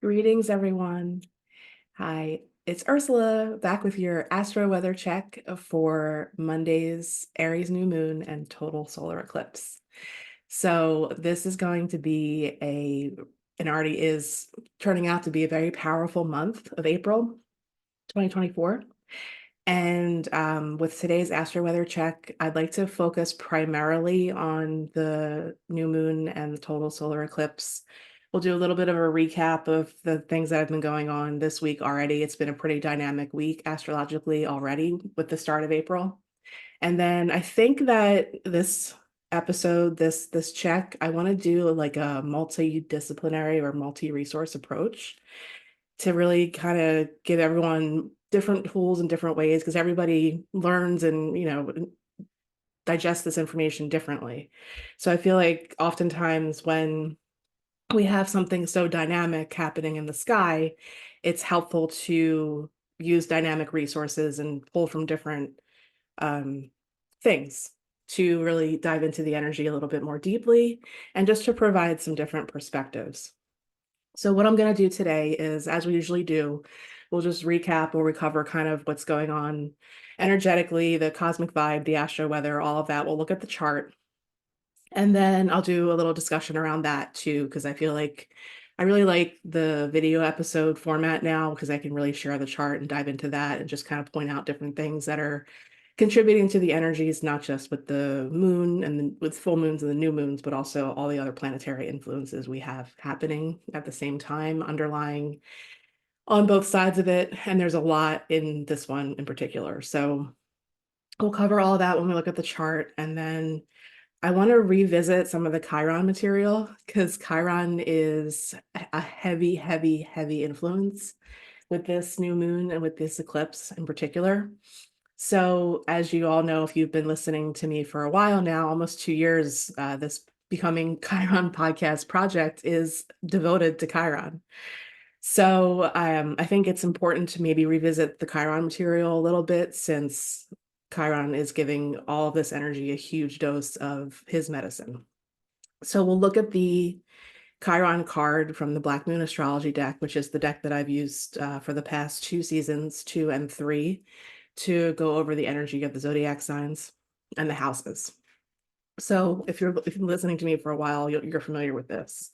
Greetings, everyone. Hi, it's Ursula back with your Astro-Weather Check for Monday's Aries new moon and total solar eclipse. So this is going to be and already is turning out to be a very powerful month of April 2024. And with today's Astro-Weather Check, I'd like to focus primarily on the new moon and the total solar eclipse. We'll do a little bit of a recap of the things that have been going on this week already. It's been a pretty dynamic week astrologically already with the start of April. And then I think that this episode, this check, I want to do like a multidisciplinary or multi-resource approach to really kind of give everyone different tools in different ways, because everybody learns and digests this information differently. So I feel like oftentimes when we have something so dynamic happening in the sky, it's helpful to use dynamic resources and pull from different things to really dive into the energy a little bit more deeply and just to provide some different perspectives. So what I'm going to do today is, as we usually do, we'll just recap or recover kind of what's going on energetically, the cosmic vibe, the astro weather, all of that. We'll look at the chart. And then I'll do a little discussion around that too, because I feel like I really like the video episode format now, because I can really share the chart and dive into that and just kind of point out different things that are contributing to the energies, not just with the moon and with full moons and the new moons, but also all the other planetary influences we have happening at the same time, underlying on both sides of it. And there's a lot in this one in particular. So we'll cover all of that when we look at the chart. And then I want to revisit some of the Chiron material, because Chiron is a heavy, heavy, heavy influence with this new moon and with this eclipse in particular. So as you all know, if you've been listening to me for a while now, almost 2 years, this Becoming Chiron podcast project is devoted to Chiron. So I think it's important to maybe revisit the Chiron material a little bit, since Chiron is giving all of this energy a huge dose of his medicine. So we'll look at the Chiron card from the Black Moon Astrology deck, which is the deck that I've used for the past 2 seasons, 2 and 3, to go over the energy of the zodiac signs and the houses. So if you're listening to me for a while, you're familiar with this.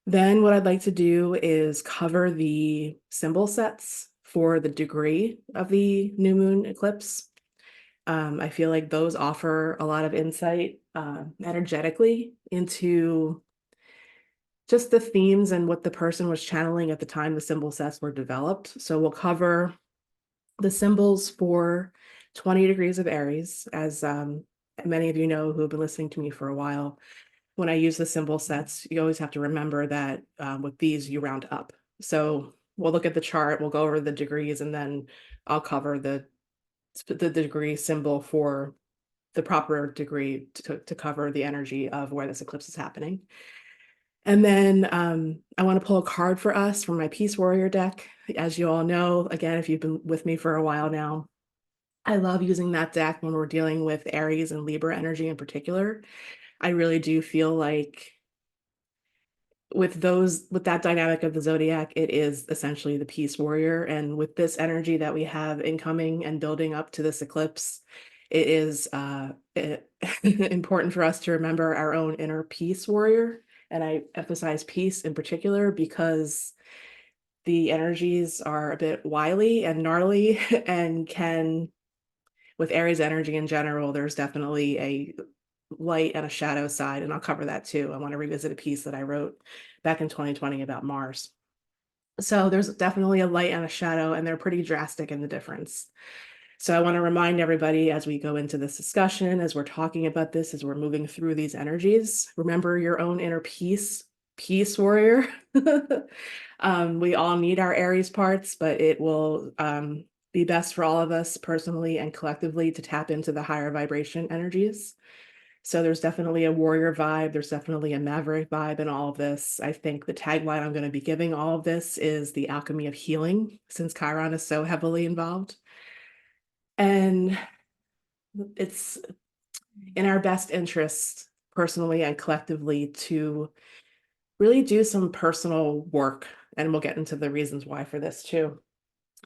Then what I'd like to do is cover the symbol sets for the degree of the new moon eclipse. I feel like those offer a lot of insight energetically into just the themes and what the person was channeling at the time the symbol sets were developed. So we'll cover the symbols for 20 degrees of Aries. As many of you know who have been listening to me for a while, when I use the symbol sets, you always have to remember that with these, you round up. So we'll look at the chart, we'll go over the degrees, and then I'll cover the degree symbol for the proper degree to cover the energy of where this eclipse is happening. And then I want to pull a card for us from my Peace Warrior deck. As you all know, again, if you've been with me for a while now, I love using that deck when we're dealing with Aries and Libra energy in particular. I really do feel like with that dynamic of the zodiac, it is essentially the Peace Warrior. And with this energy that we have incoming and building up to this eclipse, it is important for us to remember our own inner Peace Warrior. And I emphasize peace in particular because the energies are a bit wily and gnarly and can, with Aries energy in general, there's definitely a light and a shadow side, and I'll cover that too. I want to revisit a piece that I wrote back in 2020 about Mars. So there's definitely a light and a shadow, and they're pretty drastic in the difference. So I want to remind everybody as we go into this discussion, as we're talking about this, as we're moving through these energies, remember your own inner peace warrior. We all need our Aries parts, but it will be best for all of us personally and collectively to tap into the higher vibration energies. So there's definitely a warrior vibe. There's definitely a maverick vibe in all of this. I think the tagline I'm going to be giving all of this is the alchemy of healing, since Chiron is so heavily involved. And it's in our best interest, personally and collectively, to really do some personal work and we'll get into the reasons why for this too,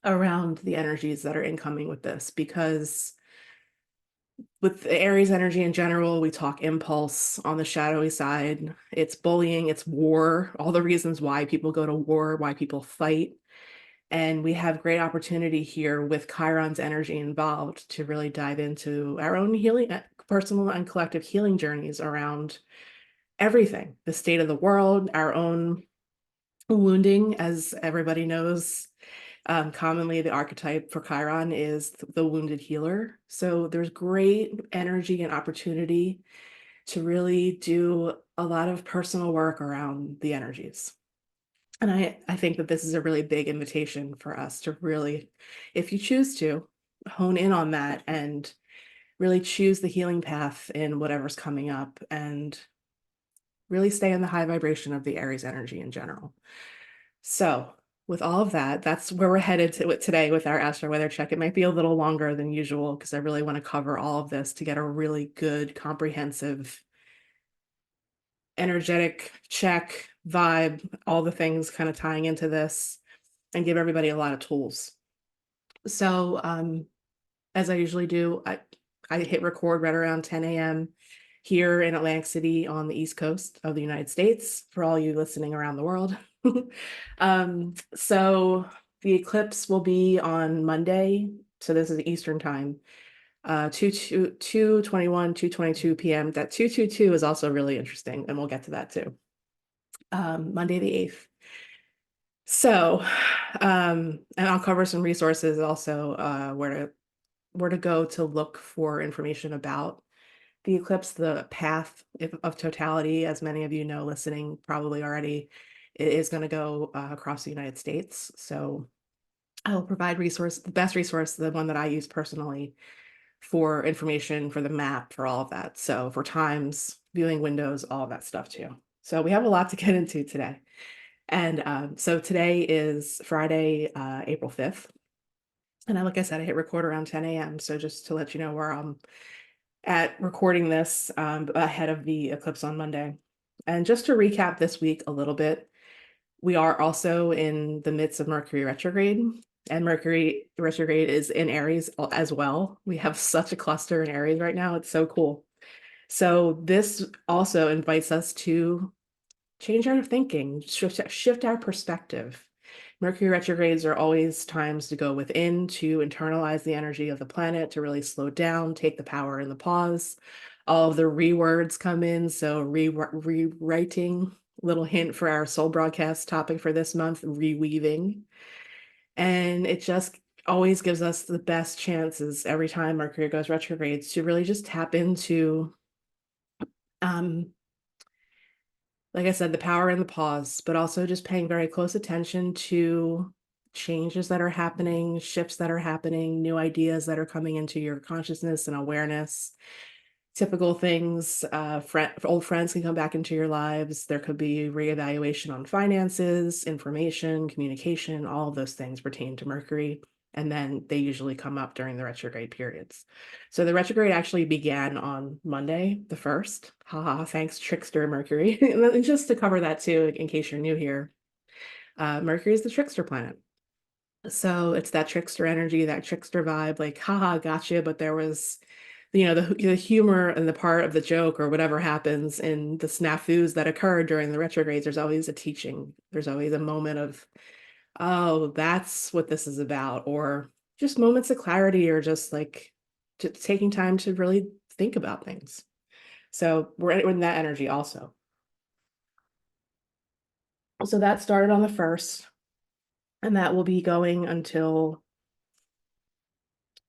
around the energies that are incoming with this, because with the Aries energy in general, we talk impulse on the shadowy side. It's bullying, it's war, all the reasons why people go to war, why people fight. And we have great opportunity here with Chiron's energy involved to really dive into our own healing, personal and collective healing journeys around everything, the state of the world, our own wounding, as everybody knows. Commonly, the archetype for Chiron is the wounded healer. So there's great energy and opportunity to really do a lot of personal work around the energies. And I think that this is a really big invitation for us to really, if you choose to, hone in on that and really choose the healing path in whatever's coming up and really stay in the high vibration of the Aries energy in general. So with all of that, that's where we're headed to today with our Astro-Weather Check. It might be a little longer than usual because I really want to cover all of this to get a really good, comprehensive, energetic check, vibe, all the things kind of tying into this and give everybody a lot of tools. So as I usually do, I hit record right around 10 a.m. here in Atlantic City on the East Coast of the United States for all you listening around the world. So the eclipse will be on Monday. So this is Eastern time, 2:22 p.m. That 2:22 is also really interesting, and we'll get to that too. Monday the 8th. So, and I'll cover some resources also, where to go to look for information about the eclipse, the path of totality, as many of you know listening probably already. It is going to go across the United States. So I will provide the best resource, the one that I use personally for information, for the map, for all of that. So for times, viewing windows, all of that stuff too. So we have a lot to get into today. And so today is Friday, April 5th. And like I said, I hit record around 10 a.m. So just to let you know where I'm at recording this ahead of the eclipse on Monday. And just to recap this week a little bit, we are also in the midst of Mercury retrograde, and Mercury retrograde is in Aries as well. We have such a cluster in Aries right now. It's so cool. So this also invites us to change our thinking, shift our perspective. Mercury retrogrades are always times to go within, to internalize the energy of the planet, to really slow down, take the power in the pause. All of the rewords come in, so rewriting, little hint for our soul broadcast topic for this month, reweaving. And it just always gives us the best chances every time Mercury goes retrogrades to really just tap into like I said, the power in the pause, but also just paying very close attention to changes that are happening, shifts that are happening, new ideas that are coming into your consciousness and awareness. Typical things, old friends can come back into your lives. There could be reevaluation on finances, information, communication, all of those things pertain to Mercury. And then they usually come up during the retrograde periods. So the retrograde actually began on Monday, the 1st. Haha, thanks, trickster Mercury. And just to cover that too, in case you're new here, Mercury is the trickster planet. So it's that trickster energy, that trickster vibe, like, haha, gotcha. But there was, the humor and the part of the joke or whatever happens in the snafus that occur during the retrogrades. There's always a teaching. There's always a moment of, oh, that's what this is about, or just moments of clarity, or just like taking time to really think about things. So we're in that energy also. So that started on the 1st, and that will be going until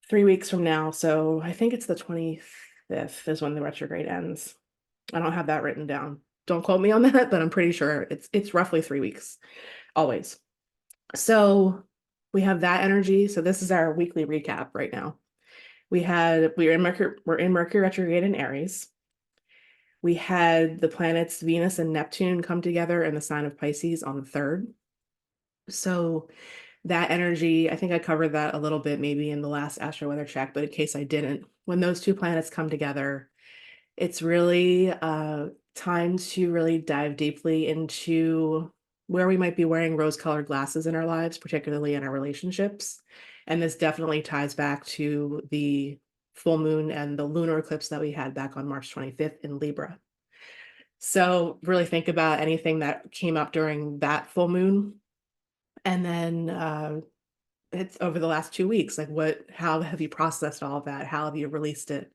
3 weeks from now. So I think it's the 25th is when the retrograde ends. I don't have that written down. Don't quote me on that, but I'm pretty sure it's roughly 3 weeks, always. So we have that energy. So this is our weekly recap right now. We're in Mercury retrograde in Aries. We had the planets Venus and Neptune come together in the sign of Pisces on the 3rd. So that energy, I think I covered that a little bit maybe in the last Astro-Weather Check, but in case I didn't, when those two planets come together, it's really time to really dive deeply into where we might be wearing rose-colored glasses in our lives, particularly in our relationships. And this definitely ties back to the full moon and the lunar eclipse that we had back on March 25th in Libra. So really think about anything that came up during that full moon. And then it's over the last 2 weeks, like how have you processed all of that? How have you released it?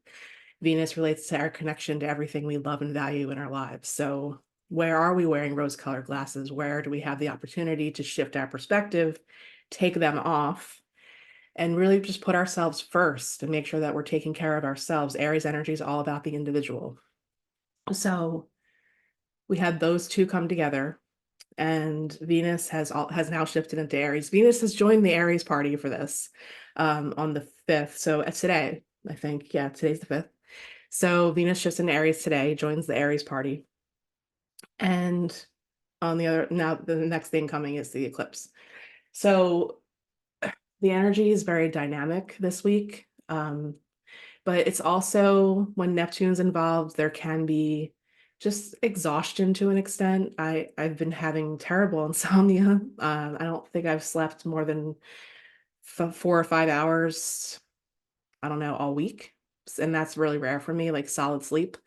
Venus relates to our connection to everything we love and value in our lives. So where are we wearing rose-colored glasses? Where do we have the opportunity to shift our perspective, take them off, and really just put ourselves first and make sure that we're taking care of ourselves? Aries energy is all about the individual. So we had those two come together, and Venus has now shifted into Aries. Venus has joined the Aries party for this on the 5th. So today, I think, yeah, today's the 5th. So Venus shifts into Aries today, joins the Aries party. And now the next thing coming is the eclipse. So the energy is very dynamic this week. But it's also, when Neptune's involved, there can be just exhaustion to an extent. I've been having terrible insomnia. I don't think I've slept more than 4 or 5 hours, I don't know, all week. And that's really rare for me, like solid sleep.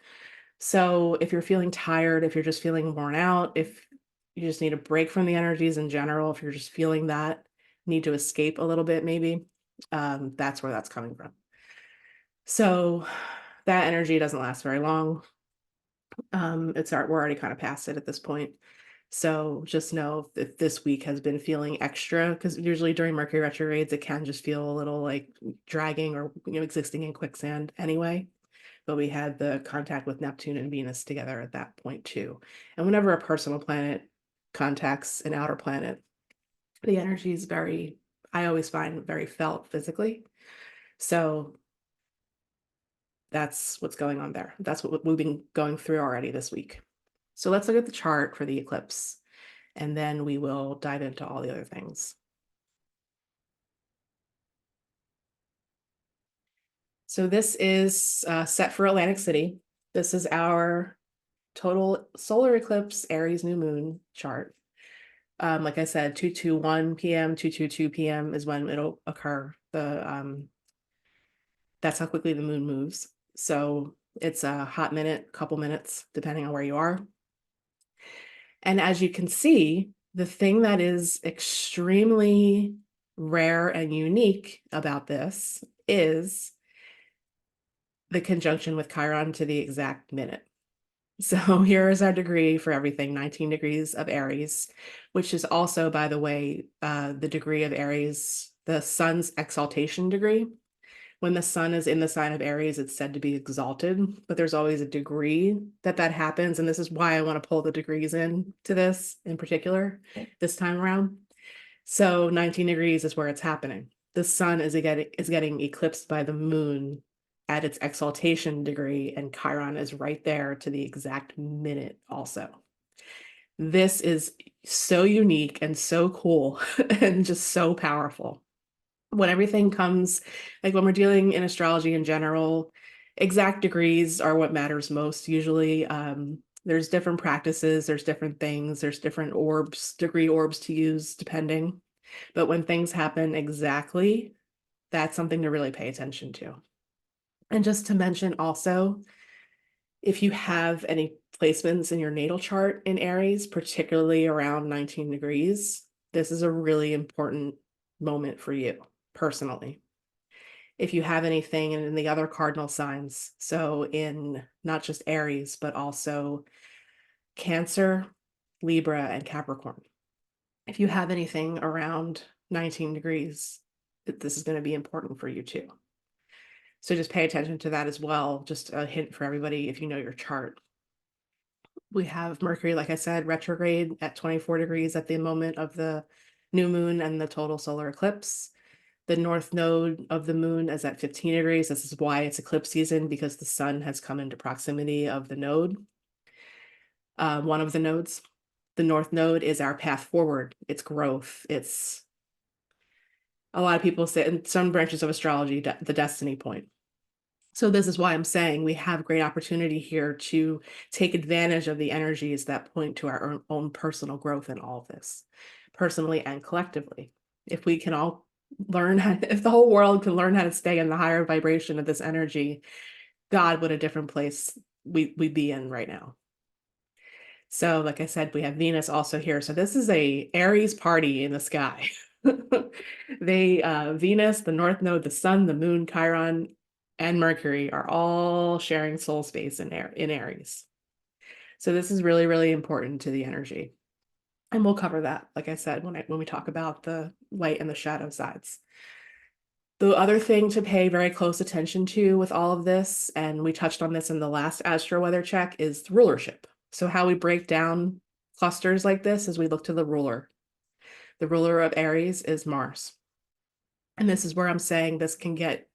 So if you're feeling tired, if you're just feeling worn out, if you just need a break from the energies in general, if you're just feeling that need to escape a little bit, maybe, that's where that's coming from. So that energy doesn't last very long. We're already kind of past it at this point. So just know if this week has been feeling extra, because usually during Mercury retrogrades, it can just feel a little like dragging or existing in quicksand anyway. But we had the contact with Neptune and Venus together at that point too. And whenever a personal planet contacts an outer planet, the energy is I always find very felt physically. So that's what's going on there. That's what we've been going through already this week. So let's look at the chart for the eclipse, and then we will dive into all the other things. So this is set for Atlantic City. This is our total solar eclipse Aries new moon chart. Like I said, 2:21 p.m., 2:22 p.m. is when it'll occur. That's how quickly the moon moves. So it's a hot minute, couple minutes, depending on where you are. And as you can see, the thing that is extremely rare and unique about this is the conjunction with Chiron to the exact minute. So here is our degree for everything, 19 degrees of Aries, which is also, by the way, the degree of Aries, the sun's exaltation degree. When the sun is in the sign of Aries, it's said to be exalted, but there's always a degree that happens. And this is why I want to pull the degrees in to this in particular this time around. So 19 degrees is where it's happening. The sun is getting eclipsed by the moon at its exaltation degree, and Chiron is right there to the exact minute also. This is so unique and so cool and just so powerful. When everything comes, like when we're dealing in astrology in general, exact degrees are what matters most usually. There's different practices, there's different things, there's different degree orbs to use depending. But when things happen exactly, that's something to really pay attention to. And just to mention also, if you have any placements in your natal chart in Aries, particularly around 19 degrees, this is a really important moment for you personally. If you have anything in the other cardinal signs, so in not just Aries, but also Cancer, Libra, and Capricorn. If you have anything around 19 degrees, this is going to be important for you too. So just pay attention to that as well. Just a hint for everybody if you know your chart. We have Mercury, like I said, retrograde at 24 degrees at the moment of the new moon and the total solar eclipse. The north node of the moon is at 15 degrees. This is why it's eclipse season, because the sun has come into proximity of the node. One of the nodes. The north node is our path forward. It's growth. It's, a lot of people say in some branches of astrology, the destiny point. So this is why I'm saying we have great opportunity here to take advantage of the energies that point to our own personal growth in all of this, personally and collectively. If we can all learn if the whole world can learn how to stay in the higher vibration of this energy, God, what a different place we'd be in right now. So like I said, we have Venus also here. So this is a Aries party in the sky. Venus, the North Node, the Sun, the Moon, Chiron, and Mercury are all sharing soul space in Aries. So this is really, really important to the energy. And we'll cover that, like I said, when we talk about the light and the shadow sides. The other thing to pay very close attention to with all of this, and we touched on this in the last Astro-Weather Check, is rulership. So how we break down clusters like this is we look to the ruler. The ruler of Aries is Mars. And this is where I'm saying this can get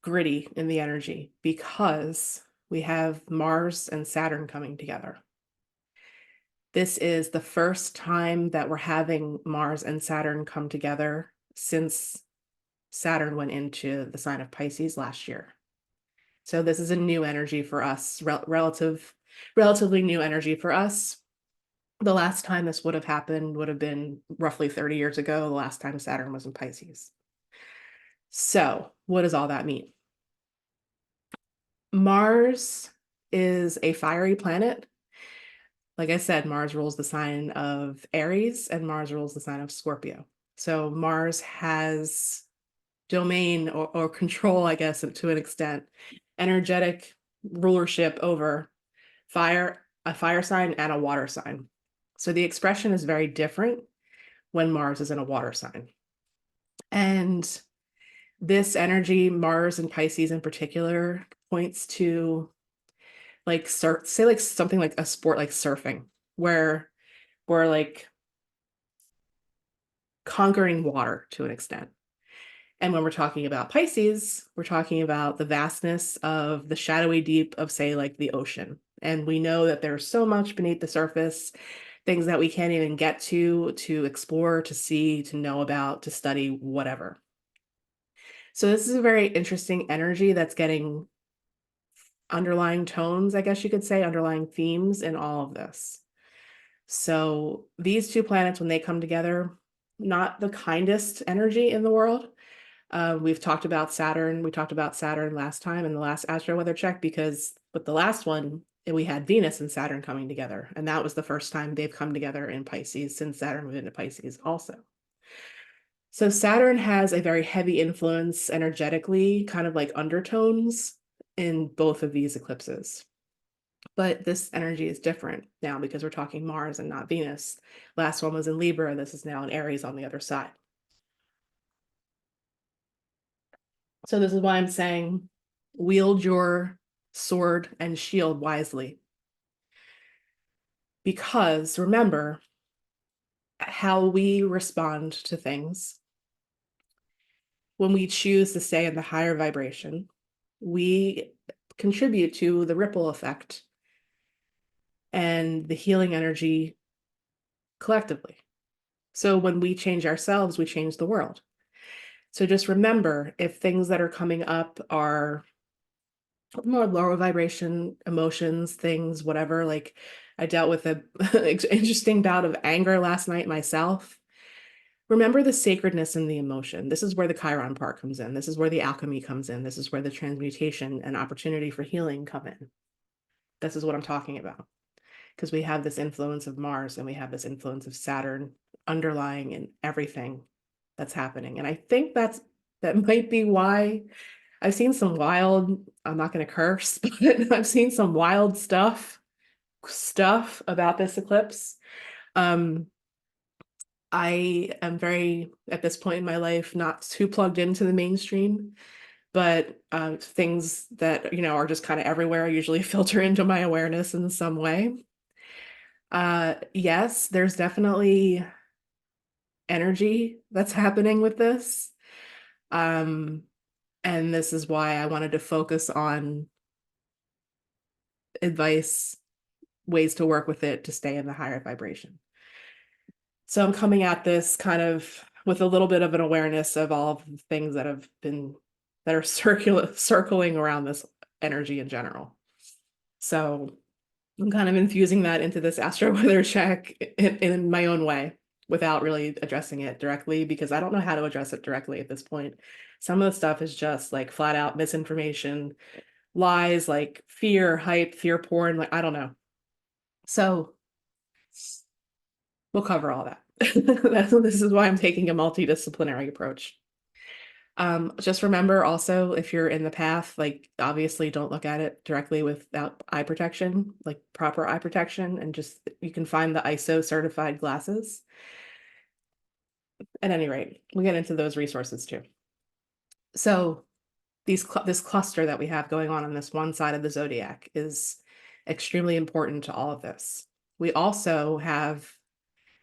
gritty in the energy because we have Mars and Saturn coming together. This is the first time that we're having Mars and Saturn come together since Saturn went into the sign of Pisces last year. So this is a new energy for us, relatively new energy for us. The last time this would have happened would have been roughly 30 years ago, the last time Saturn was in Pisces. So what does all that mean? Mars is a fiery planet. Like I said, Mars rules the sign of Aries and Mars rules the sign of Scorpio. So Mars has domain or control, I guess, to an extent, energetic rulership over a fire sign and a water sign. So the expression is very different when Mars is in a water sign. And this energy, Mars and Pisces in particular, points to like say like something like a sport like surfing, where we're like conquering water to an extent. And when we're talking about Pisces, we're talking about the vastness of the shadowy deep of, say, like the ocean. And we know that there's so much beneath the surface, things that we can't even get to explore, to see, to know about, to study, whatever. So this is a very interesting energy that's getting underlying tones, I guess you could say, underlying themes in all of this. So these two planets, when they come together, not the kindest energy in the world. We've talked about Saturn. We talked about Saturn last time in the last Astro-Weather Check, because with the last one, we had Venus and Saturn coming together. And that was the first time they've come together in Pisces since Saturn moved into Pisces also. So Saturn has a very heavy influence energetically, kind of like undertones in both of these eclipses. But this energy is different now because we're talking Mars and not Venus. Last one was in Libra. This is now in Aries on the other side. So this is why I'm saying wield your sword and shield wisely. Because remember, how we respond to things, when we choose to stay in the higher vibration, we contribute to the ripple effect and the healing energy collectively. So when we change ourselves, we change the world. So just remember, if things that are coming up are more lower vibration emotions, things, whatever, like I dealt with a interesting bout of anger last night myself. Remember the sacredness in the emotion. This is where the Chiron part comes in. This is where the alchemy comes in. This is where the transmutation and opportunity for healing come in. This is what I'm talking about. Because we have this influence of Mars and we have this influence of Saturn underlying in everything that's happening. And I think that might be why I've seen some wild, I'm not going to curse, but I've seen some wild stuff about this eclipse. I am very, at this point in my life, not too plugged into the mainstream, but things that, are just kind of everywhere usually filter into my awareness in some way. Yes, there's definitely energy that's happening with this. And this is why I wanted to focus on advice, ways to work with it to stay in the higher vibration. So I'm coming at this kind of with a little bit of an awareness of all of the things that have been that are circling around this energy in general. So I'm kind of infusing that into this Astro-Weather Check in my own way without really addressing it directly, because I don't know how to address it directly at this point. Some of the stuff is just like flat out misinformation, lies, like fear, hype, fear porn, like I don't know. So we'll cover all that. This is why I'm taking a multidisciplinary approach. Just remember also, if you're in the path, like obviously don't look at it directly without eye protection, like proper eye protection, and just you can find the ISO certified glasses. At any rate, we get into those resources too. So this cluster that we have going on this one side of the zodiac is extremely important to all of this. We also have,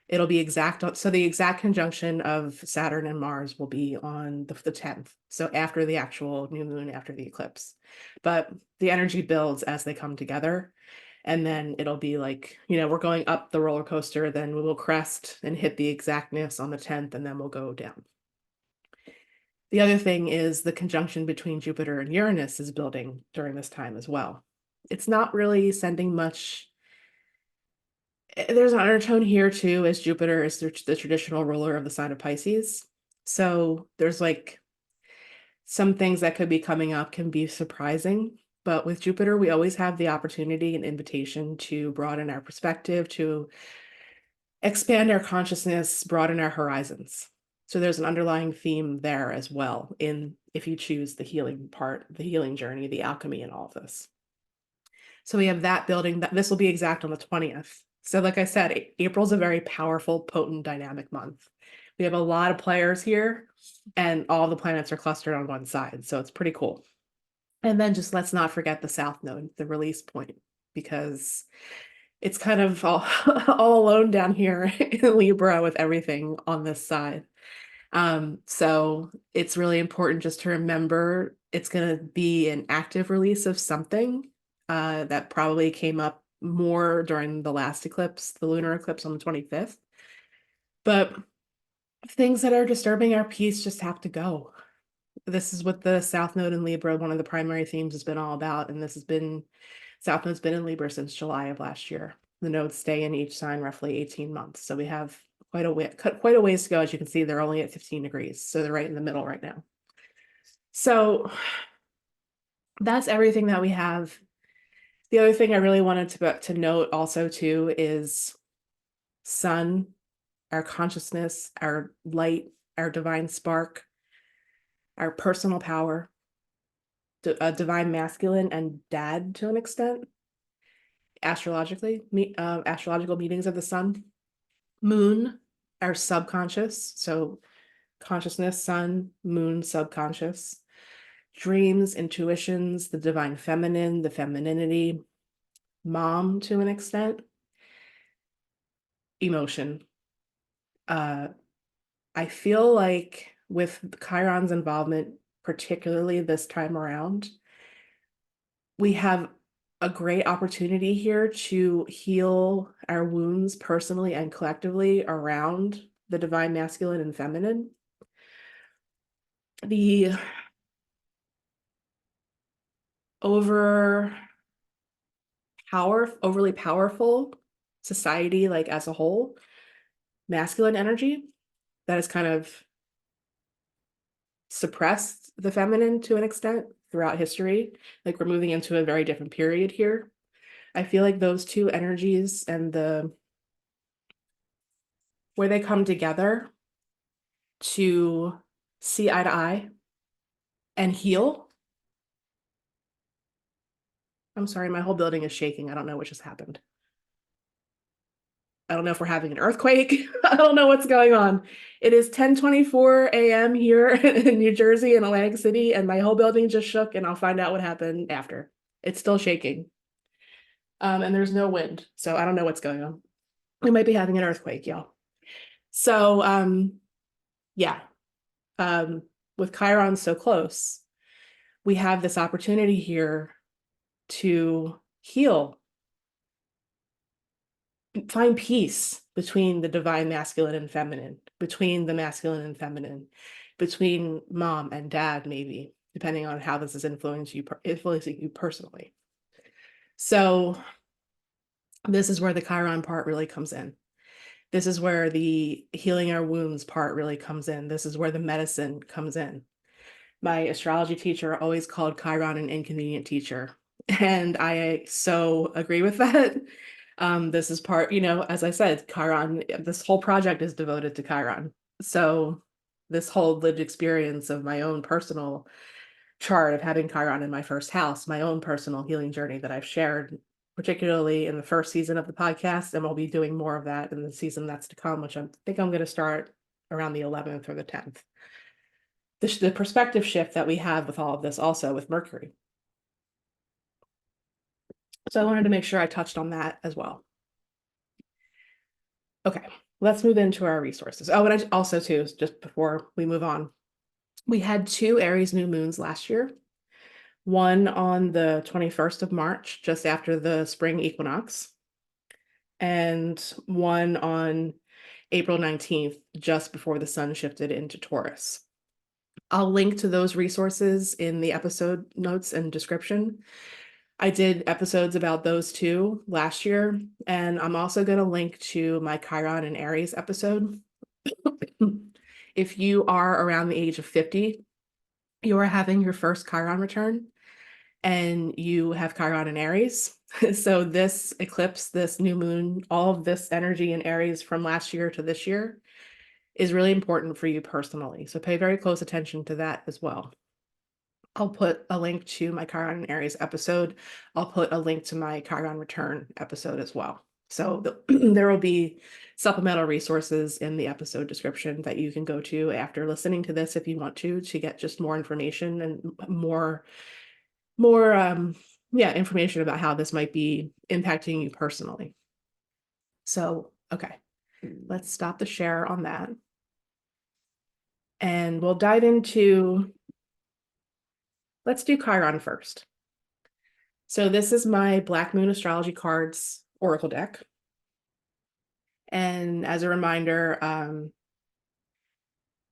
it'll be exact, so the exact conjunction of Saturn and Mars will be on the 10th, so after the actual new moon, after the eclipse. But the energy builds as they come together, and then it'll be like, you know, we're going up the roller coaster, then we will crest and hit the exactness on the 10th, and then we'll go down. The other thing is the conjunction between Jupiter and Uranus is building during this time as well. It's not really sending much. There's an undertone here too, as Jupiter is the traditional ruler of the sign of Pisces. So there's like some things that could be coming up can be surprising, but with Jupiter, we always have the opportunity and invitation to broaden our perspective, to expand our consciousness, broaden our horizons. So there's an underlying theme there as well, in if you choose the healing part, the healing journey, the alchemy, and all of this. So we have that building, that this will be exact on the 20th. So like I said, April's a very powerful, potent, dynamic month. We have a lot of players here, and all the planets are clustered on one side. So it's pretty cool. And then just let's not forget the South Node, the release point, because it's kind of all, all alone down here in Libra with everything on this side. So it's really important just to remember it's going to be an active release of something that probably came up more during the last eclipse, the lunar eclipse on the 25th. But things that are disturbing our peace just have to go. This is what the South Node in Libra, one of the primary themes, has been all about. And this has been, South Node's been in Libra since July of last year. The nodes stay in each sign roughly 18 months. So we have quite a ways to go. As you can see, they're only at 15 degrees. So they're right in the middle right now. So that's everything that we have. The other thing I really wanted to note also too is sun, our consciousness, our light, our divine spark, our personal power, divine masculine, and dad to an extent, astrologically, astrological meetings of the sun. Moon, our subconscious, so consciousness, sun, moon, subconscious. Dreams, intuitions, the divine feminine, the femininity. Mom to an extent. Emotion. I feel like with Chiron's involvement, particularly this time around, we have a great opportunity here to heal our wounds personally and collectively around the divine masculine and feminine. The overly powerful society, like as a whole, masculine energy that has kind of suppressed the feminine to an extent throughout history. Like we're moving into a very different period here. I feel like those two energies and where they come together to see eye to eye and heal. I'm sorry, my whole building is shaking. I don't know what just happened. I don't know if we're having an earthquake. I don't know what's going on. It is 10:24 a.m. here in New Jersey in Atlantic City, and my whole building just shook, and I'll find out what happened after. It's still shaking. And there's no wind, so I don't know what's going on. We might be having an earthquake, y'all. So, yeah, with Chiron so close, we have this opportunity here to heal, find peace between the divine masculine and feminine, between the masculine and feminine, between mom and dad, maybe, depending on how this is influencing you personally. So this is where the Chiron part really comes in. This is where the healing our wounds part really comes in. This is where the medicine comes in. My astrology teacher always called Chiron an inconvenient teacher. And I so agree with that. This is part, as I said, Chiron, this whole project is devoted to Chiron. So this whole lived experience of my own personal chart of having Chiron in my first house, my own personal healing journey that I've shared, particularly in the first season of the podcast, and we'll be doing more of that in the season that's to come, which I think I'm going to start around the 11th or the 10th. The perspective shift that we have with all of this also with Mercury. So I wanted to make sure I touched on that as well. Okay, let's move into our resources. Oh, and I also too, just before we move on, we had 2 Aries new moons last year. One on the 21st of March, just after the spring equinox, and one on April 19th, just before the sun shifted into Taurus. I'll link to those resources in the episode notes and description. I did episodes about those 2 last year, and I'm also going to link to my Chiron and Aries episode. If you are around the age of 50, you are having your first Chiron return, and you have Chiron and Aries. So this eclipse, this new moon, all of this energy in Aries from last year to this year is really important for you personally. So pay very close attention to that as well. I'll put a link to my Chiron and Aries episode. I'll put a link to my Chiron return episode as well. So there will be supplemental resources in the episode description that you can go to after listening to this if you want to get just more information and more information about how this might be impacting you personally. So, okay, let's stop the share on that. And we'll dive into, let's do Chiron first. So this is my Black Moon Astrology Cards Oracle deck. And as a reminder,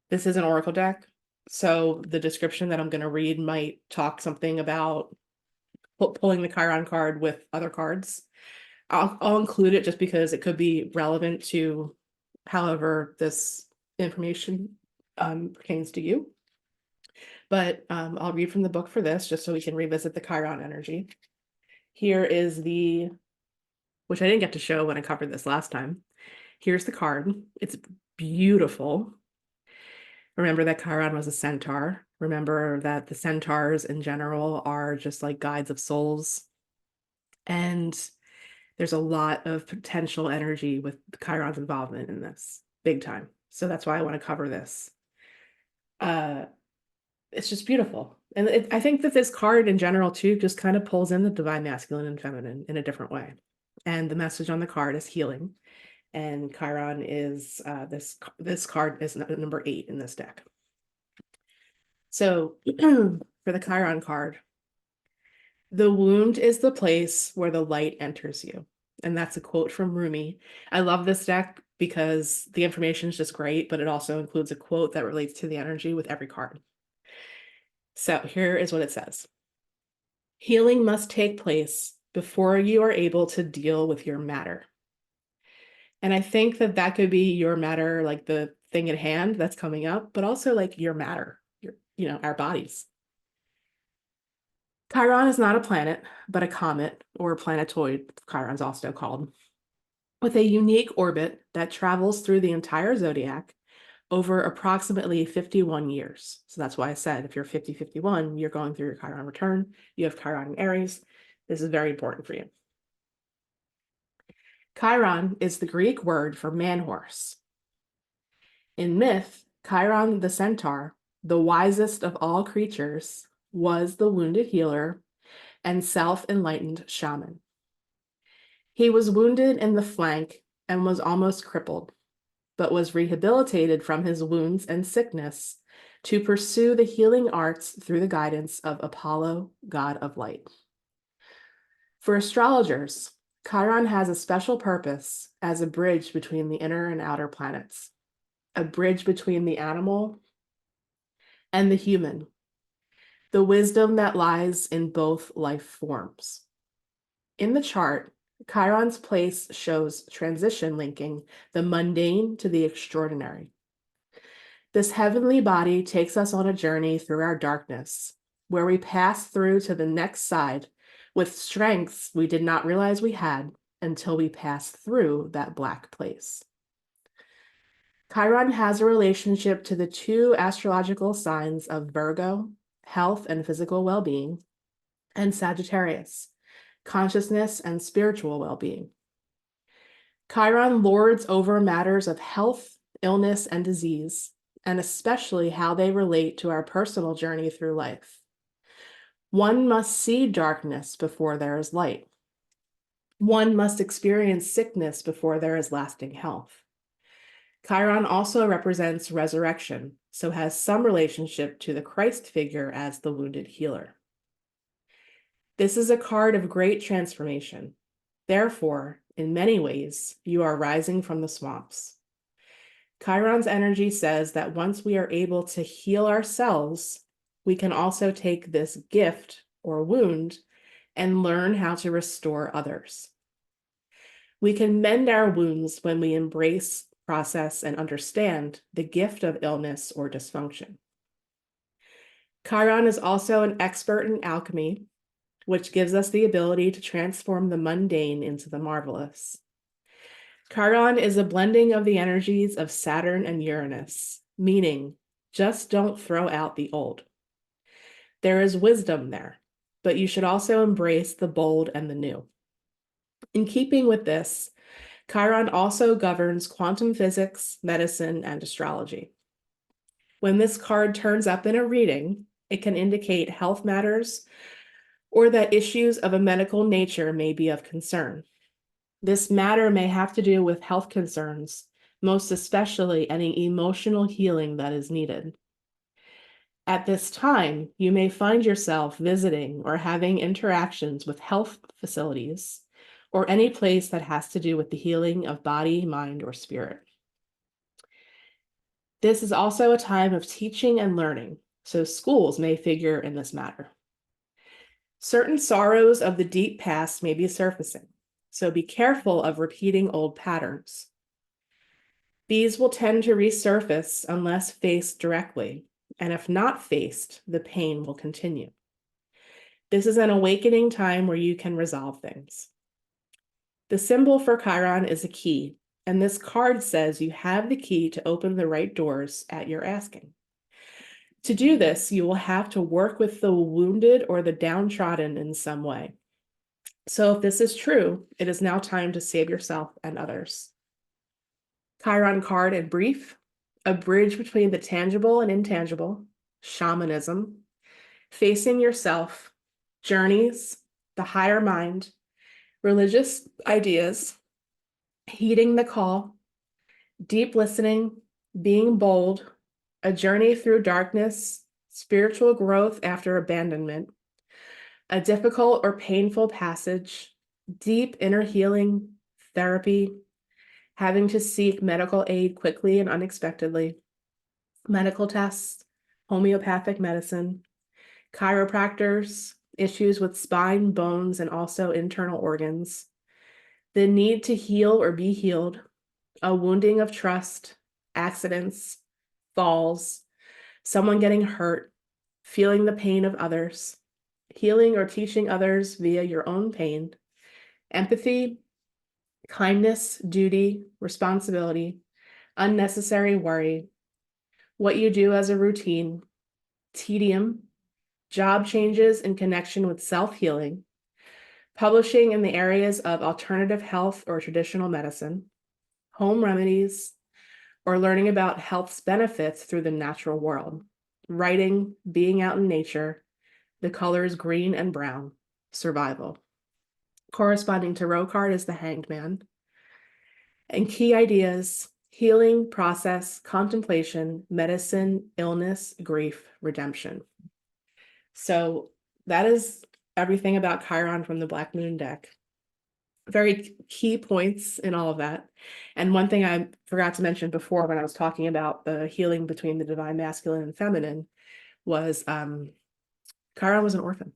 this is an Oracle deck. So the description that I'm going to read might talk something about pulling the Chiron card with other cards. I'll include it just because it could be relevant to however this information pertains to you. But I'll read from the book for this just so we can revisit the Chiron energy. Here is which I didn't get to show when I covered this last time. Here's the card. It's beautiful. Remember that Chiron was a centaur. Remember that the centaurs in general are just like guides of souls. And there's a lot of potential energy with Chiron's involvement in this, big time. So that's why I want to cover this. It's just beautiful. And I think that this card in general too just kind of pulls in the divine masculine and feminine in a different way. And the message on the card is healing. And Chiron is, this card is number 8 in this deck. So for the Chiron card, the wound is the place where the light enters you. And that's a quote from Rumi. I love this deck because the information is just great, but it also includes a quote that relates to the energy with every card. So here is what it says. Healing must take place before you are able to deal with your matter. And I think that that could be your matter, like the thing at hand that's coming up, but also like your matter, our bodies. Chiron is not a planet, but a comet, or a planetoid, Chiron's also called, with a unique orbit that travels through the entire zodiac over approximately 51 years. So that's why I said if you're 50-51, you're going through your Chiron return, you have Chiron in Aries. This is very important for you. Chiron is the Greek word for man-horse. In myth, Chiron the centaur, the wisest of all creatures, was the wounded healer and self-enlightened shaman. He was wounded in the flank and was almost crippled, but was rehabilitated from his wounds and sickness to pursue the healing arts through the guidance of Apollo, god of light. For astrologers, Chiron has a special purpose as a bridge between the inner and outer planets, a bridge between the animal and the human, the wisdom that lies in both life forms. In the chart, Chiron's place shows transition linking the mundane to the extraordinary. This heavenly body takes us on a journey through our darkness, where we pass through to the next side with strengths we did not realize we had until we passed through that black place. Chiron has a relationship to the two astrological signs of Virgo, health and physical well-being, and Sagittarius, consciousness and spiritual well-being. Chiron lords over matters of health, illness, and disease, and especially how they relate to our personal journey through life. One must see darkness before there is light. One must experience sickness before there is lasting health. Chiron also represents resurrection, so has some relationship to the Christ figure as the wounded healer. This is a card of great transformation. Therefore, in many ways, you are rising from the swamps. Chiron's energy says that once we are able to heal ourselves, we can also take this gift or wound and learn how to restore others. We can mend our wounds when we embrace, process, and understand the gift of illness or dysfunction. Chiron is also an expert in alchemy, which gives us the ability to transform the mundane into the marvelous. Chiron is a blending of the energies of Saturn and Uranus, meaning just don't throw out the old. There is wisdom there, but you should also embrace the bold and the new. In keeping with this, Chiron also governs quantum physics, medicine, and astrology. When this card turns up in a reading, it can indicate health matters or that issues of a medical nature may be of concern. This matter may have to do with health concerns, most especially any emotional healing that is needed. At this time, you may find yourself visiting or having interactions with health facilities or any place that has to do with the healing of body, mind, or spirit. This is also a time of teaching and learning, so schools may figure in this matter. Certain sorrows of the deep past may be surfacing, so be careful of repeating old patterns. These will tend to resurface unless faced directly, and if not faced, the pain will continue. This is an awakening time where you can resolve things. The symbol for Chiron is a key, and this card says you have the key to open the right doors at your asking. To do this, you will have to work with the wounded or the downtrodden in some way. So if this is true, it is now time to save yourself and others. Chiron card in brief: a bridge between the tangible and intangible, shamanism, facing yourself, journeys, the higher mind, religious ideas, heeding the call, deep listening, being bold, a journey through darkness, spiritual growth after abandonment, a difficult or painful passage, deep inner healing, therapy, having to seek medical aid quickly and unexpectedly, medical tests, homeopathic medicine, chiropractors, issues with spine, bones, and also internal organs, the need to heal or be healed, a wounding of trust, accidents, falls, someone getting hurt, feeling the pain of others, healing or teaching others via your own pain, empathy, kindness, duty, responsibility, unnecessary worry, what you do as a routine, tedium, job changes in connection with self-healing, publishing in the areas of alternative health or traditional medicine, home remedies, or learning about health's benefits through the natural world, writing, being out in nature, the colors green and brown, survival. Corresponding tarot card is the Hanged Man. And key ideas: healing, process, contemplation, medicine, illness, grief, redemption. So that is everything about Chiron from the Black Moon deck. Very key points in all of that. And one thing I forgot to mention before when I was talking about the healing between the divine masculine and feminine was Chiron was an orphan.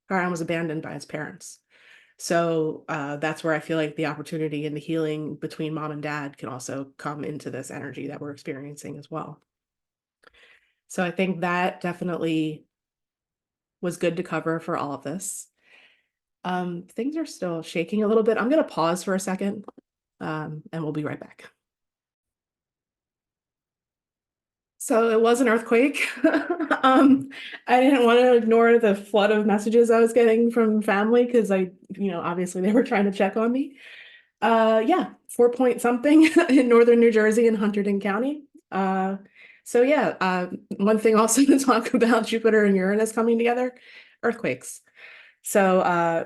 Chiron was abandoned by his parents. So that's where I feel like the opportunity and the healing between mom and dad can also come into this energy that we're experiencing as well. So I think that definitely was good to cover for all of this. Things are still shaking a little bit. I'm going to pause for a second, and we'll be right back. So it was an earthquake. I didn't want to ignore the flood of messages I was getting from family because obviously they were trying to check on me. Yeah, 4 point something in northern New Jersey in Hunterdon County. So yeah, one thing also to talk about Jupiter and Uranus coming together, earthquakes. So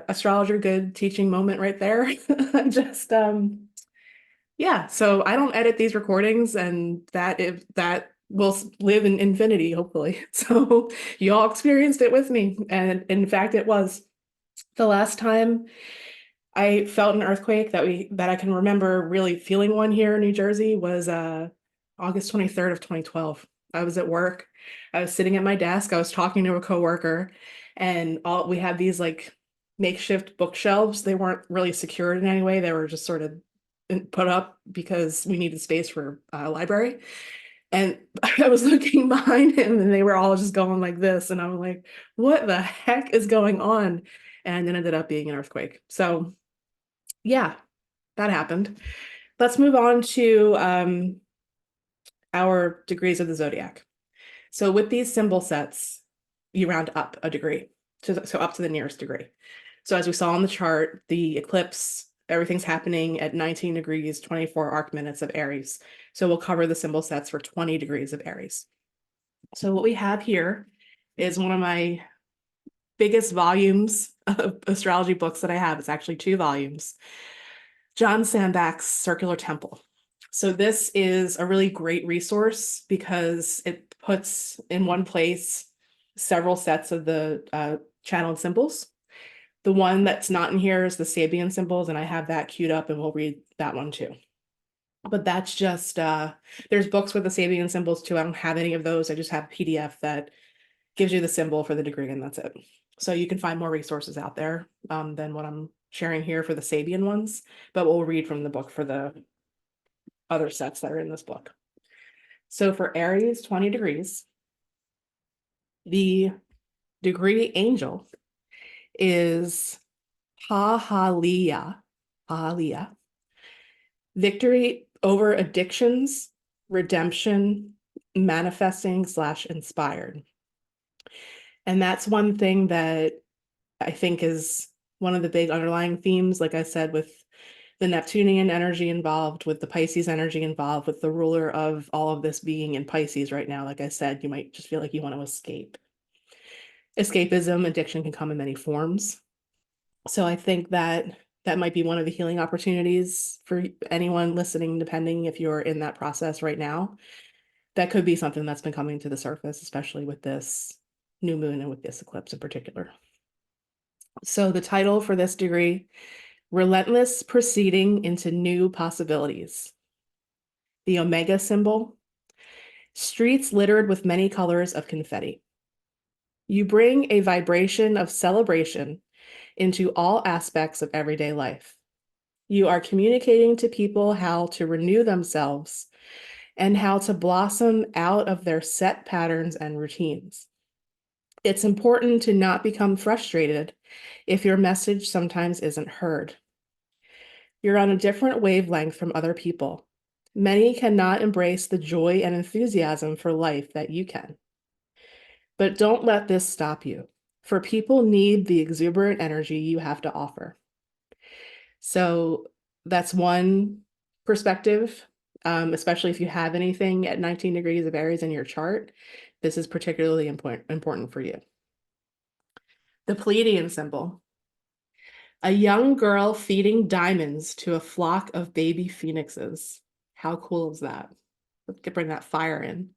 astrologer good teaching moment right there. Just yeah, so I don't edit these recordings, and that will live in infinity, hopefully. So you all experienced it with me, and in fact, it was the last time I felt an earthquake that I can remember really feeling one here in New Jersey was August 23rd of 2012. I was at work. I was sitting at my desk. I was talking to a coworker, and we had these like makeshift bookshelves. They weren't really secured in any way. They were just sort of put up because we needed space for a library. And I was looking behind him, and they were all just going like this, and I'm like, what the heck is going on? And it ended up being an earthquake. So yeah, that happened. Let's move on to our degrees of the zodiac. So with these symbol sets, you round up a degree, so up to the nearest degree. So as we saw on the chart, the eclipse, everything's happening at 19 degrees, 24 arc minutes of Aries. So we'll cover the symbol sets for 20 degrees of Aries. So what we have here is one of my biggest volumes of astrology books that I have. It's actually 2 volumes. John Sandbach's Circular Temple. So this is a really great resource because it puts in one place several sets of the channeled symbols. The one that's not in here is the Sabian symbols, and I have that queued up, and we'll read that one too. But that's just, there's books with the Sabian symbols too. I don't have any of those. I just have a PDF that gives you the symbol for the degree, and that's it. So you can find more resources out there than what I'm sharing here for the Sabian ones, but we'll read from the book for the other sets that are in this book. So for Aries, 20 degrees, the degree angel is Pahalia. Pahalia. Victory over addictions, redemption, manifesting / inspired. And that's one thing that I think is one of the big underlying themes, like I said, with the Neptunian energy involved, with the Pisces energy involved, with the ruler of all of this being in Pisces right now. Like I said, you might just feel like you want to escape. Escapism, addiction can come in many forms. So I think that might be one of the healing opportunities for anyone listening, depending if you're in that process right now. That could be something that's been coming to the surface, especially with this new moon and with this eclipse in particular. So the title for this degree, Relentless Proceeding into New Possibilities. The Omega symbol, streets littered with many colors of confetti. You bring a vibration of celebration into all aspects of everyday life. You are communicating to people how to renew themselves and how to blossom out of their set patterns and routines. It's important to not become frustrated if your message sometimes isn't heard. You're on a different wavelength from other people. Many cannot embrace the joy and enthusiasm for life that you can. But don't let this stop you, for people need the exuberant energy you have to offer. So that's one perspective, especially if you have anything at 19 degrees of Aries in your chart. This is particularly important for you. The Pleiadian symbol. A young girl feeding diamonds to a flock of baby phoenixes. How cool is that? Let's bring that fire in.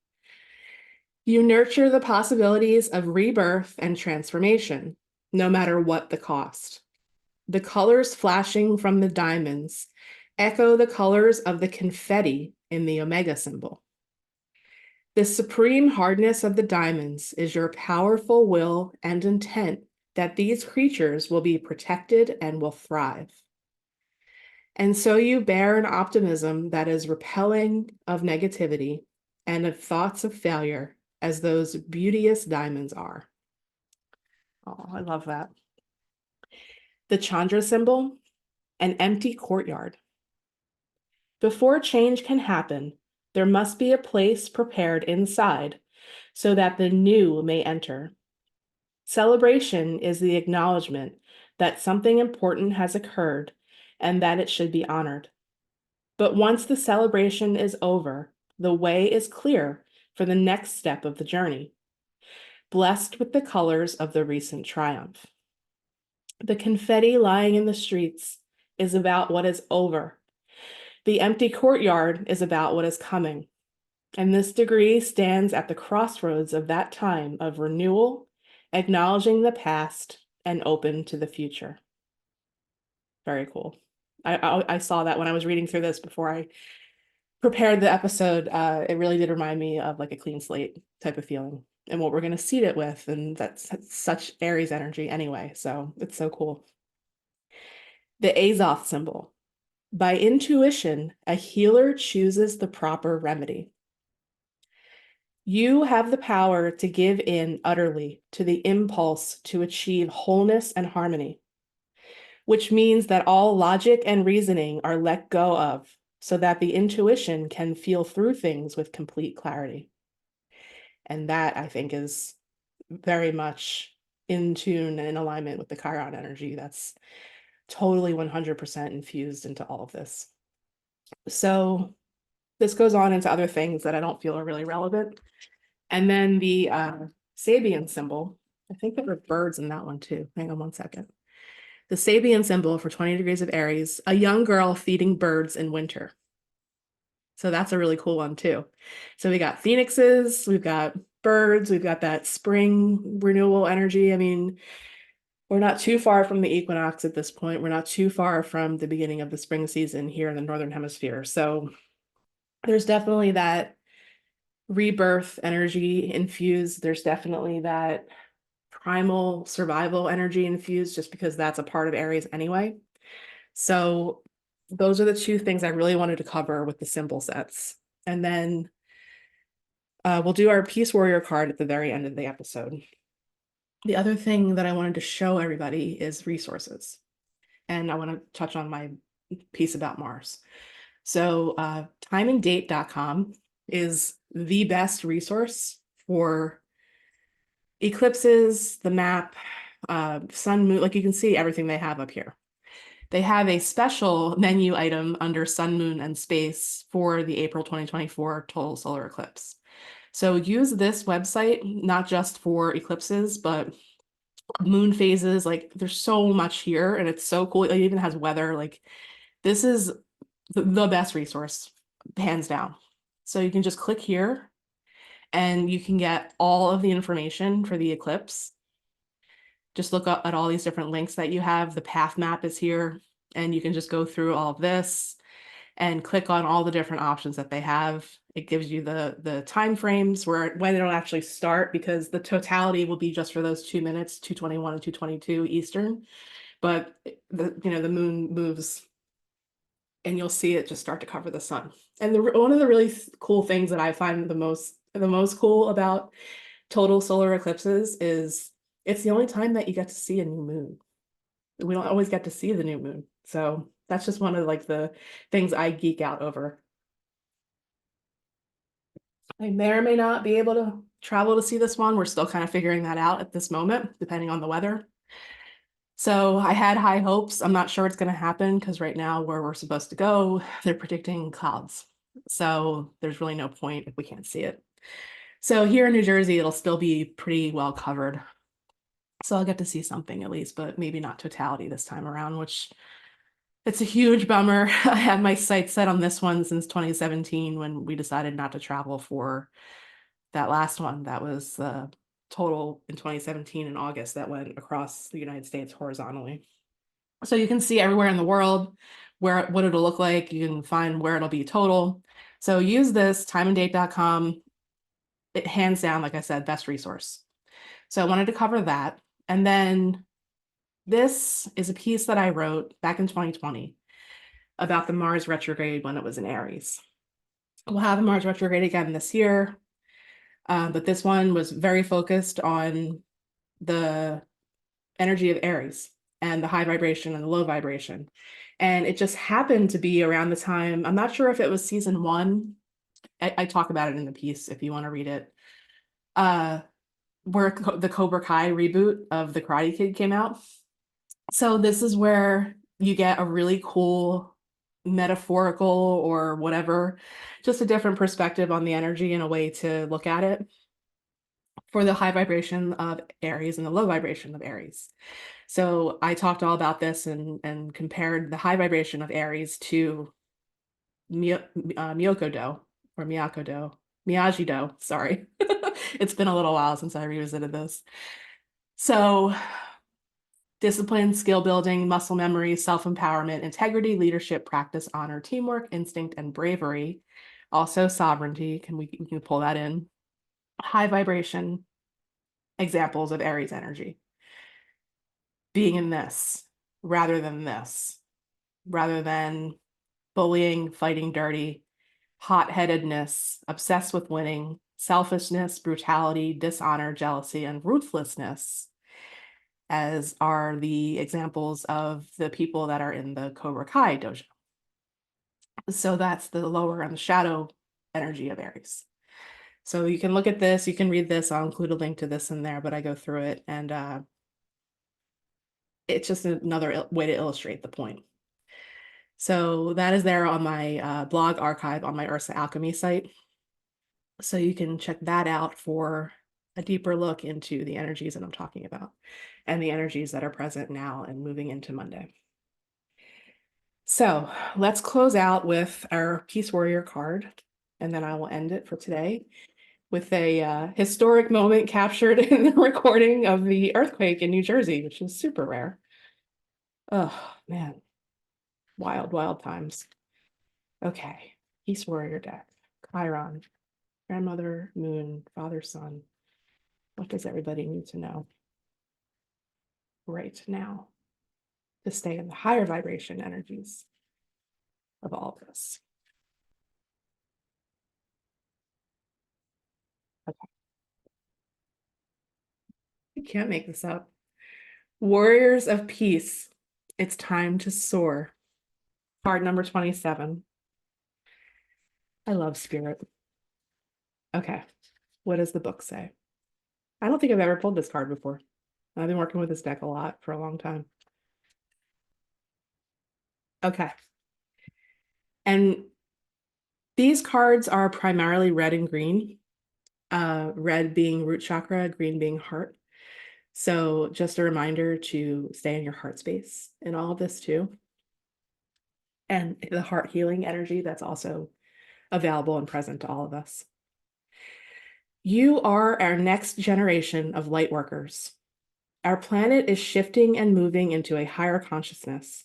You nurture the possibilities of rebirth and transformation, no matter what the cost. The colors flashing from the diamonds echo the colors of the confetti in the Omega symbol. The supreme hardness of the diamonds is your powerful will and intent that these creatures will be protected and will thrive. And so you bear an optimism that is repelling of negativity and of thoughts of failure as those beauteous diamonds are. Oh, I love that. The Chandra symbol, an empty courtyard. Before change can happen, there must be a place prepared inside so that the new may enter. Celebration is the acknowledgement that something important has occurred and that it should be honored. But once the celebration is over, the way is clear for the next step of the journey, blessed with the colors of the recent triumph. The confetti lying in the streets is about what is over. The empty courtyard is about what is coming. And this degree stands at the crossroads of that time of renewal, acknowledging the past and open to the future. Very cool. I saw that when I was reading through this before I prepared the episode. It really did remind me of like a clean slate type of feeling and what we're going to seed it with. And that's such Aries energy anyway. So it's so cool. The Azoth symbol. By intuition, a healer chooses the proper remedy. You have the power to give in utterly to the impulse to achieve wholeness and harmony, which means that all logic and reasoning are let go of so that the intuition can feel through things with complete clarity. And that, I think, is very much in tune and in alignment with the Chiron energy. That's totally 100% infused into all of this. So this goes on into other things that I don't feel are really relevant. And then the Sabian symbol, I think there were birds in that one too. Hang on one second. The Sabian symbol for 20 degrees of Aries, a young girl feeding birds in winter. So that's a really cool one too. So we got phoenixes, we've got birds, we've got that spring renewal energy. I mean, we're not too far from the equinox at this point. We're not too far from the beginning of the spring season here in the Northern Hemisphere. So there's definitely that rebirth energy infused. There's definitely that primal survival energy infused, just because that's a part of Aries anyway. So those are the two things I really wanted to cover with the symbol sets. And then we'll do our Peace Warrior card at the very end of the episode. The other thing that I wanted to show everybody is resources. And I want to touch on my piece about Mars. So timeanddate.com is the best resource for eclipses, the map, sun, moon, like you can see everything they have up here. They have a special menu item under sun, moon, and space for the April 2024 total solar eclipse. So use this website, not just for eclipses, but moon phases. Like there's so much here and it's so cool. It even has weather. Like this is the best resource, hands down. So you can just click here and you can get all of the information for the eclipse. Just look up at all these different links that you have. The path map is here, and you can just go through all of this and click on all the different options that they have. It gives you the time frames when it'll actually start, because the totality will be just for those 2 minutes, 2:21 and 2:22 Eastern. But the moon moves and you'll see it just start to cover the sun. And one of the really cool things that I find the most cool about total solar eclipses is it's the only time that you get to see a new moon. We don't always get to see the new moon. So that's just one of like the things I geek out over. I may or may not be able to travel to see this one. We're still kind of figuring that out at this moment, depending on the weather. So I had high hopes. I'm not sure it's going to happen because right now where we're supposed to go, they're predicting clouds. So there's really no point if we can't see it. So here in New Jersey, it'll still be pretty well covered. So I'll get to see something at least, but maybe not totality this time around, which it's a huge bummer. I had my sights set on this one since 2017 when we decided not to travel for that last one. That was total in 2017 in August that went across the United States horizontally. So you can see everywhere in the world what it'll look like. You can find where it'll be total. So use this timeanddate.com. it hands down, like I said, best resource. So I wanted to cover that. And then this is a piece that I wrote back in 2020 about the Mars retrograde when it was in Aries. We'll have a Mars retrograde again this year, but this one was very focused on the energy of Aries and the high vibration and the low vibration. And it just happened to be around the time, I'm not sure if it was season 1. I talk about it in the piece if you want to read it. Where the Cobra Kai reboot of The Karate Kid came out. So this is where you get a really cool metaphorical or whatever, just a different perspective on the energy and a way to look at it for the high vibration of Aries and the low vibration of Aries. So I talked all about this and compared the high vibration of Aries to Miyako-do or Miyako-do, Miyagi-do, sorry. It's been a little while since I revisited this. So discipline, skill building, muscle memory, self-empowerment, integrity, leadership, practice, honor, teamwork, instinct, and bravery. Also sovereignty, we can pull that in. High vibration examples of Aries energy. Being in this, rather than bullying, fighting dirty, hot-headedness, obsessed with winning, selfishness, brutality, dishonor, jealousy, and ruthlessness, as are the examples of the people that are in the Cobra Kai dojo. So that's the lower and the shadow energy of Aries. So you can look at this, you can read this, I'll include a link to this in there, but I go through it and it's just another way to illustrate the point. So that is there on my blog archive on my Ursa Alchemy site. So you can check that out for a deeper look into the energies that I'm talking about and the energies that are present now and moving into Monday. So let's close out with our Peace Warrior card, and then I will end it for today with a historic moment captured in the recording of the earthquake in New Jersey, which is super rare. Oh, man. Wild, wild times. Okay. Peace Warrior deck. Chiron. Grandmother, Moon, Father, Son. What does everybody need to know right now to stay in the higher vibration energies of all of this? Okay. You can't make this up. Warriors of Peace. It's time to soar. Card number 27. I love spirit. Okay. What does the book say? I don't think I've ever pulled this card before. I've been working with this deck a lot for a long time. Okay. And these cards are primarily red and green. Red being root chakra, green being heart. So just a reminder to stay in your heart space in all of this too. And the heart healing energy that's also available and present to all of us. You are our next generation of light workers. Our planet is shifting and moving into a higher consciousness.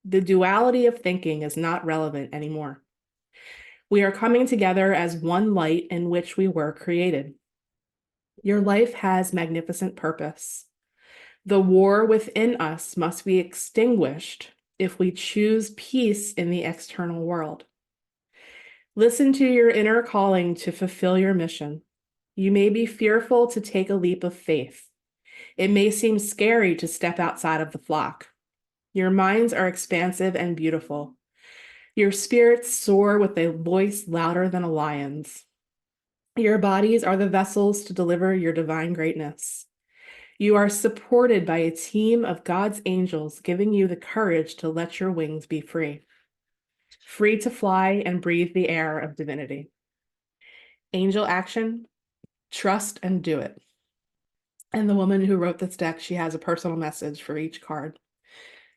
The duality of thinking is not relevant anymore. We are coming together as one light in which we were created. Your life has magnificent purpose. The war within us must be extinguished if we choose peace in the external world. Listen to your inner calling to fulfill your mission. You may be fearful to take a leap of faith. It may seem scary to step outside of the flock. Your minds are expansive and beautiful. Your spirits soar with a voice louder than a lion's. Your bodies are the vessels to deliver your divine greatness. You are supported by a team of God's angels, giving you the courage to let your wings be free. Free to fly and breathe the air of divinity. Angel action, trust and do it. And the woman who wrote this deck, she has a personal message for each card.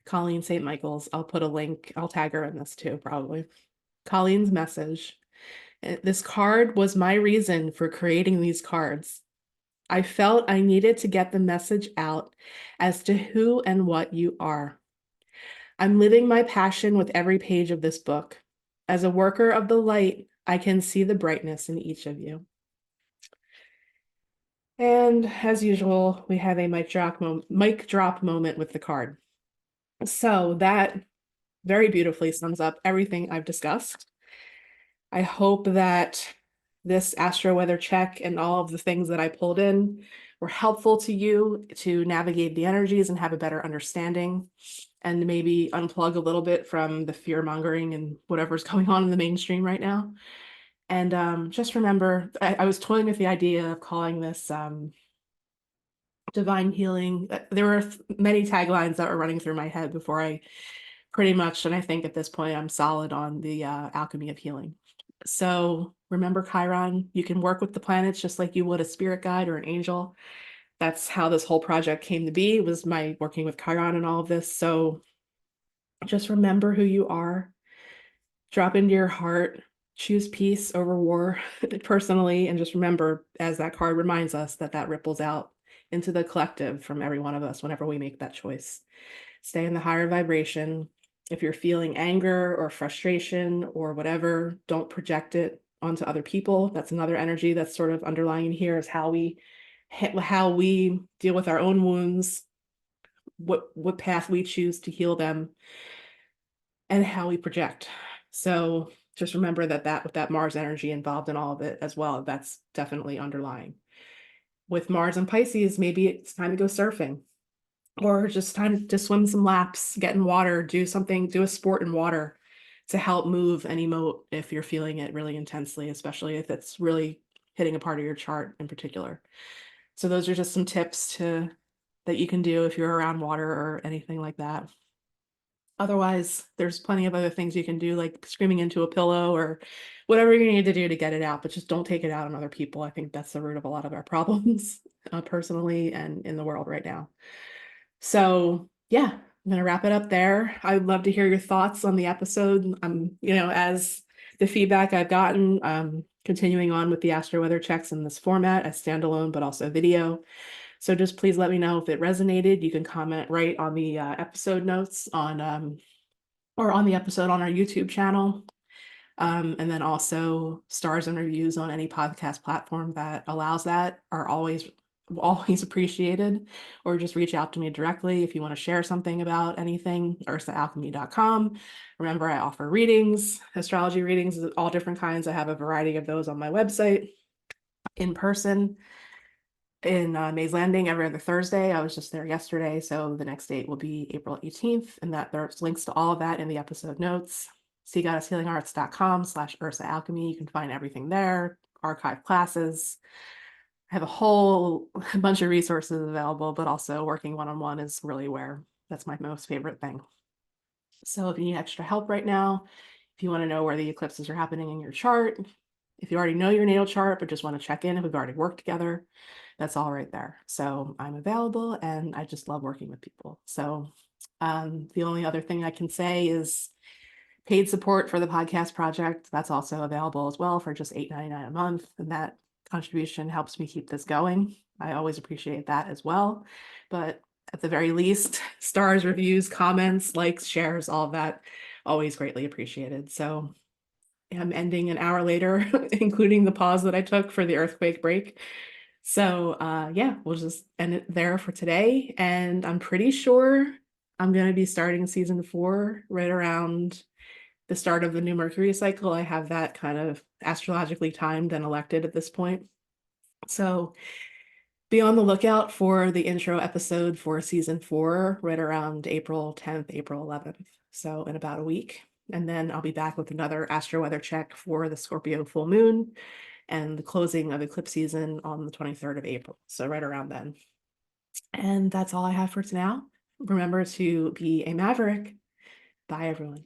Colleen St. Michael's, I'll put a link, I'll tag her in this too, probably. Colleen's message. This card was my reason for creating these cards. I felt I needed to get the message out as to who and what you are. I'm living my passion with every page of this book. As a worker of the light, I can see the brightness in each of you. And as usual, we have a mic drop moment with the card. So that very beautifully sums up everything I've discussed. I hope that this astro weather check and all of the things that I pulled in were helpful to you to navigate the energies and have a better understanding, and maybe unplug a little bit from the fear mongering and whatever's going on in the mainstream right now. And just remember, I was toying with the idea of calling this divine healing. There were many taglines that were running through my head before I pretty much, and I think at this point I'm solid on the alchemy of healing. So remember Chiron, you can work with the planets just like you would a spirit guide or an angel. That's how this whole project came to be, was my working with Chiron and all of this. So just remember who you are, drop into your heart, choose peace over war personally, and just remember, as that card reminds us, that that ripples out into the collective from every one of us whenever we make that choice. Stay in the higher vibration. If you're feeling anger or frustration or whatever, don't project it onto other people. That's another energy that's sort of underlying here, is how we deal with our own wounds, what path we choose to heal them, and how we project. So just remember that with that Mars energy involved in all of it as well, that's definitely underlying. With Mars and Pisces, maybe it's time to go surfing, or just time to swim some laps, get in water, do a sport in water to help move and emote if you're feeling it really intensely, especially if it's really hitting a part of your chart in particular. So those are just some tips that you can do if you're around water or anything like that. Otherwise, there's plenty of other things you can do, like screaming into a pillow or whatever you need to do to get it out, but just don't take it out on other people. I think that's the root of a lot of our problems, personally and in the world right now. So yeah, I'm gonna wrap it up there. I'd love to hear your thoughts on the episode. As the feedback I've gotten, continuing on with the astro weather checks in this format as standalone, but also video. So just please let me know if it resonated. You can comment right on the episode notes or on the episode on our YouTube channel. And then also stars and reviews on any podcast platform that allows that are always appreciated. Or just reach out to me directly if you want to share something about anything, ursaalchemy.com. Remember, I offer readings, astrology readings, all different kinds. I have a variety of those on my website, in person in Mays Landing every other Thursday. I was just there yesterday, so the next date will be April 18th, and that there's links to all of that in the episode notes. SeaGoddessHealingArts.com/Ursa Alchemy. You can find everything there, archive classes. I have a whole bunch of resources available, but also working one-on-one is really where that's my most favorite thing. So if you need extra help right now, if you want to know where the eclipses are happening in your chart, if you already know your natal chart but just want to check in if we've already worked together, that's all right there. So I'm available, and I just love working with people. So the only other thing I can say is paid support for the podcast project. That's also available as well for just $8.99 a month, and that contribution helps me keep this going. I always appreciate that as well. But at the very least, stars, reviews, comments, likes, shares, all of that, always greatly appreciated. So I'm ending an hour later, including the pause that I took for the earthquake break. So yeah, we'll just end it there for today. And I'm pretty sure I'm going to be starting season 4 right around the start of the new Mercury cycle. I have that kind of astrologically timed and elected at this point. So be on the lookout for the intro episode for season 4 right around April 10th, April 11th. So in about a week. And then I'll be back with another astro weather check for the Scorpio full moon and the closing of eclipse season on the 23rd of April. So right around then. And that's all I have for now. Remember to be a maverick. Bye, everyone.